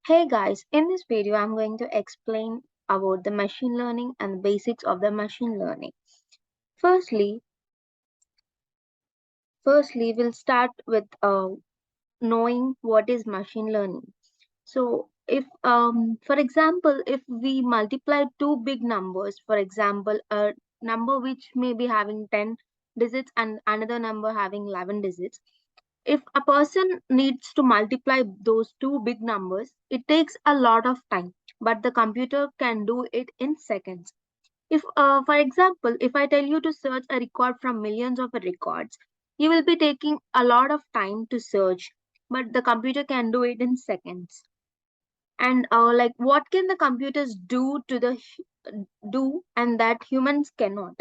Hey guys, in this video I'm going to explain about the machine learning and the basics of the machine learning. Firstly, firstly we'll start with knowing what is machine learning. So if for example, if we multiply two big numbers, for example, a number which may be having 10 digits and another number having 11 digits, if a person needs to multiply those two big numbers, it takes a lot of time, but the computer can do it in seconds. If, for example, if I tell you to search a record from millions of records, you will be taking a lot of time to search, but the computer can do it in seconds. And like, what can the computers do to do and that humans cannot?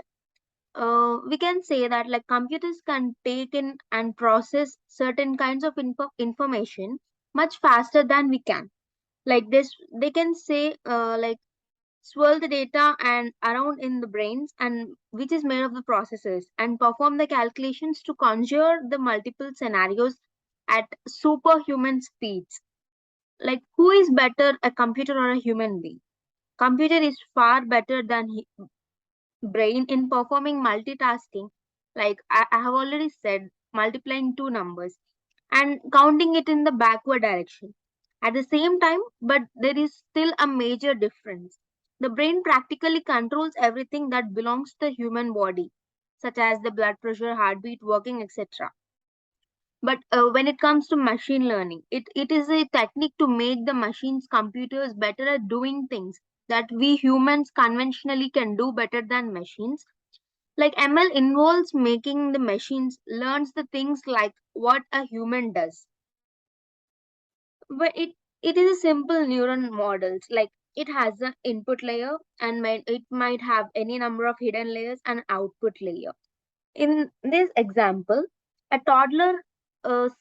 We can say that like computers can take in and process certain kinds of information much faster than we can. Like this, they can say like swirl the data and around in the brains and which is made of the processors and perform the calculations to conjure the multiple scenarios at superhuman speeds. Like who is better, a computer or a human being? Computer is far better than brain in performing multitasking, like I have already said, multiplying two numbers and counting it in the backward direction at the same time, but there is still a major difference. The brain practically controls everything that belongs to the human body, such as the blood pressure, heartbeat, working, etc. But when it comes to machine learning, it is a technique to make the machines computers better at doing things that we humans conventionally can do better than machines. Like ML involves making the machines learns the things like what a human does. But it is a simple neuron models. Like it has an input layer and it might have any number of hidden layers and output layer. In this example, a toddler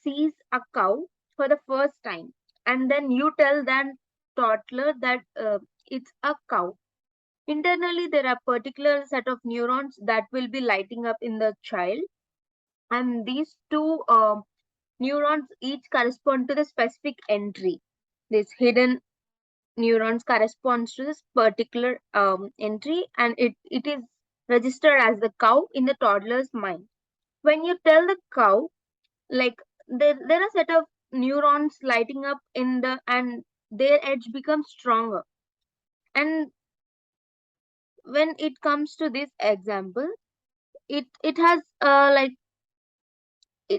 sees a cow for the first time, and then you tell that toddler that it's a cow. Internally, there are particular set of neurons that will be lighting up in the child, and these two neurons each correspond to the specific entry. This hidden neurons corresponds to this particular entry, and it is registered as the cow in the toddler's mind. When you tell the cow, like there are set of neurons lighting up in the and their edge becomes stronger. And when it comes to this example, it has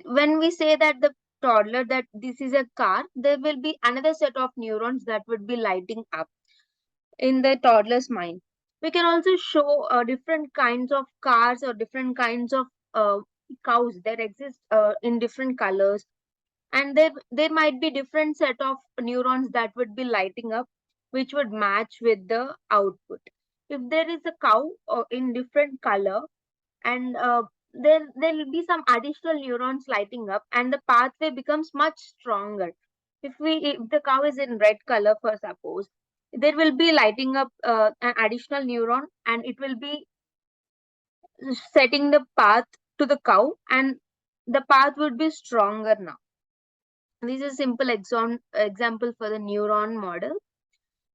when we say that the toddler that this is a car, there will be another set of neurons that would be lighting up in the toddler's mind. We can also show different kinds of cars or different kinds of cows that exist in different colors, and there might be different set of neurons that would be lighting up, which would match with the output. If there is a cow in different color, and there will be some additional neurons lighting up and the pathway becomes much stronger. If the cow is in red color, for suppose, there will be lighting up an additional neuron and it will be setting the path to the cow, and the path would be stronger now. This is a simple example for the neuron model.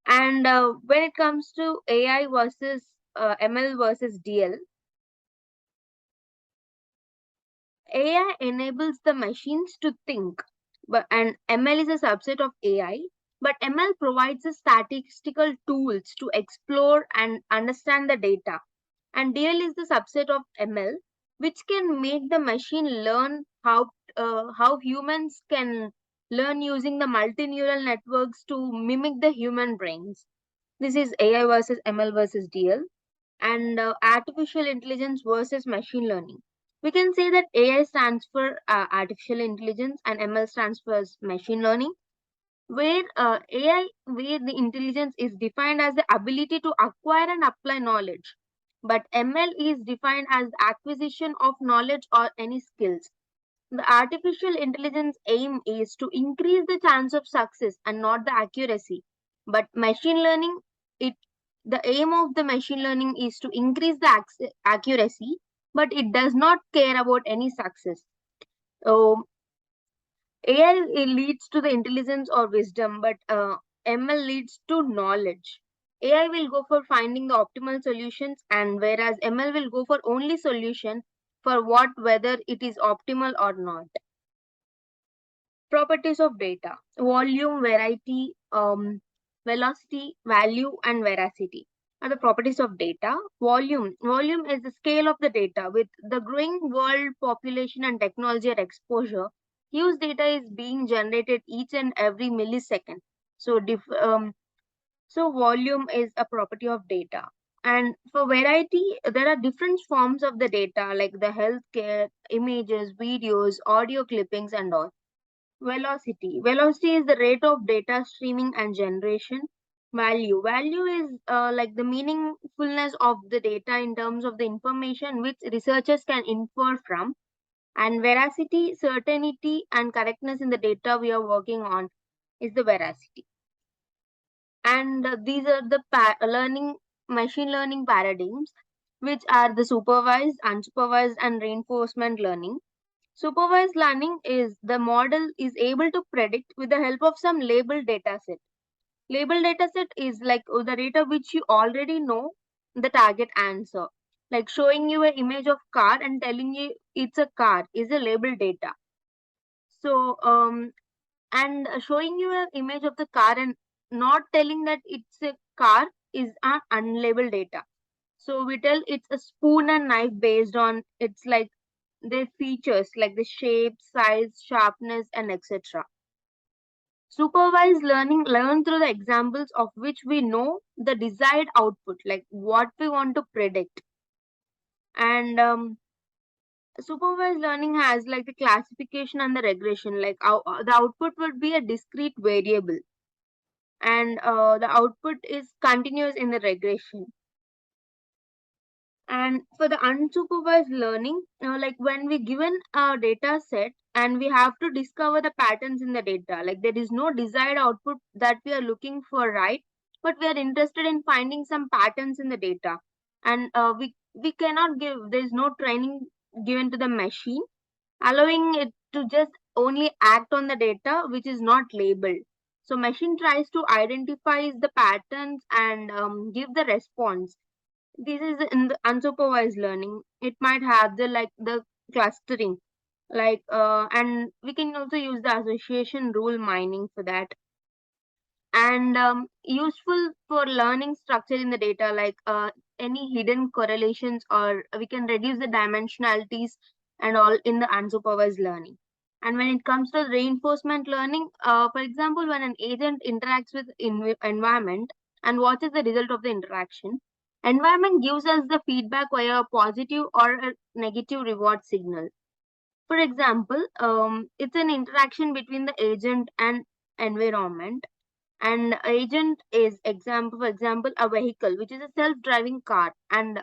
And when it comes to AI versus ML versus DL, AI enables the machines to think, and ML is a subset of AI. But ML provides the statistical tools to explore and understand the data. And DL is the subset of ML, which can make the machine learn how humans can learn using the multineural networks to mimic the human brains. This is AI versus ML versus DL, and artificial intelligence versus machine learning. We can say that AI stands for artificial intelligence and ML stands for machine learning, where where the intelligence is defined as the ability to acquire and apply knowledge. But ML is defined as the acquisition of knowledge or any skills. The artificial intelligence aim is to increase the chance of success and not the accuracy. But machine learning, it the aim of the machine learning is to increase the accuracy, but it does not care about any success. So AI leads to the intelligence or wisdom, but ML leads to knowledge. AI will go for finding the optimal solutions, and whereas ML will go for only solution for what, whether it is optimal or not. Properties of data: volume, variety, velocity, value, and veracity are the properties of data. Volume is the scale of the data. With the growing world population and technology or exposure, huge data is being generated each and every millisecond. So, so volume is a property of data. And for variety, there are different forms of the data like the healthcare, images, videos, audio clippings, and all. Velocity is the rate of data streaming and generation. Value is like the meaningfulness of the data in terms of the information which researchers can infer from. And veracity, certainty, and correctness in the data we are working on is the veracity. And these are the machine learning paradigms, which are the supervised, unsupervised, and reinforcement learning. Supervised learning is the model is able to predict with the help of some labeled data set. Labeled data set is like the data which you already know the target answer. Like showing you an image of car and telling you it's a car is a labeled data. So and showing you an image of the car and not telling that it's a car is an unlabeled data. So we tell it's a spoon and knife based on its like their features like the shape, size, sharpness, and etc. Supervised learning learn through the examples of which we know the desired output, like what we want to predict. And supervised learning has like the classification and the regression, like the output would be a discrete variable, and the output is continuous in the regression. And for the unsupervised learning, like when we given a data set and we have to discover the patterns in the data, like there is no desired output that we are looking for, right? But we are interested in finding some patterns in the data, and we cannot give. There is no training given to the machine, allowing it to just only act on the data which is not labeled. So machine tries to identify the patterns and give the response. This is in the unsupervised learning. It might have the like the clustering, like and we can also use the association rule mining for that. And useful for learning structure in the data, like any hidden correlations, or we can reduce the dimensionalities and all in the unsupervised learning. And when it comes to reinforcement learning, for example, when an agent interacts with environment and watches the result of the interaction, environment gives us the feedback via a positive or a negative reward signal. For example, it's an interaction between the agent and environment. And agent is example, for example, a vehicle which is a self-driving car, and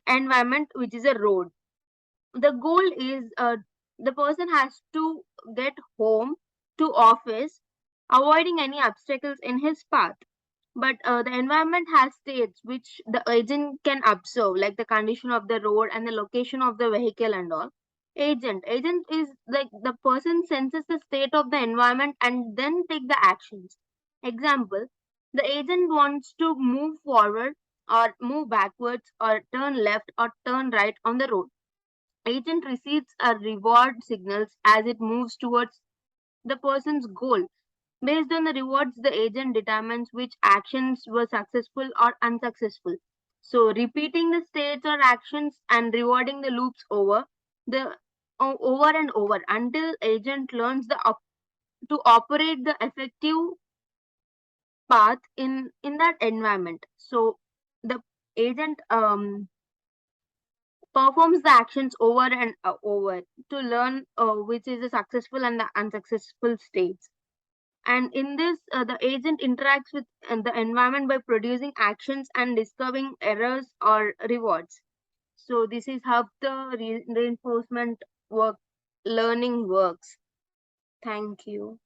environment which is a road. The goal is the person has to get home to office, avoiding any obstacles in his path. But the environment has states which the agent can observe, like the condition of the road and the location of the vehicle and all. Agent is like the person senses the state of the environment and then take the actions. Example: the agent wants to move forward or move backwards or turn left or turn right on the road. Agent receives a reward signals as it moves towards the person's goal. Based on the rewards, the agent determines which actions were successful or unsuccessful. So, repeating the states or actions and rewarding the loops the over and over until agent learns to operate the effective path in that environment. So, the agent performs the actions over and over to learn which is the successful and the unsuccessful states. And in this, the agent interacts with the environment by producing actions and discovering errors or rewards. So this is how the reinforcement work learning works. Thank you.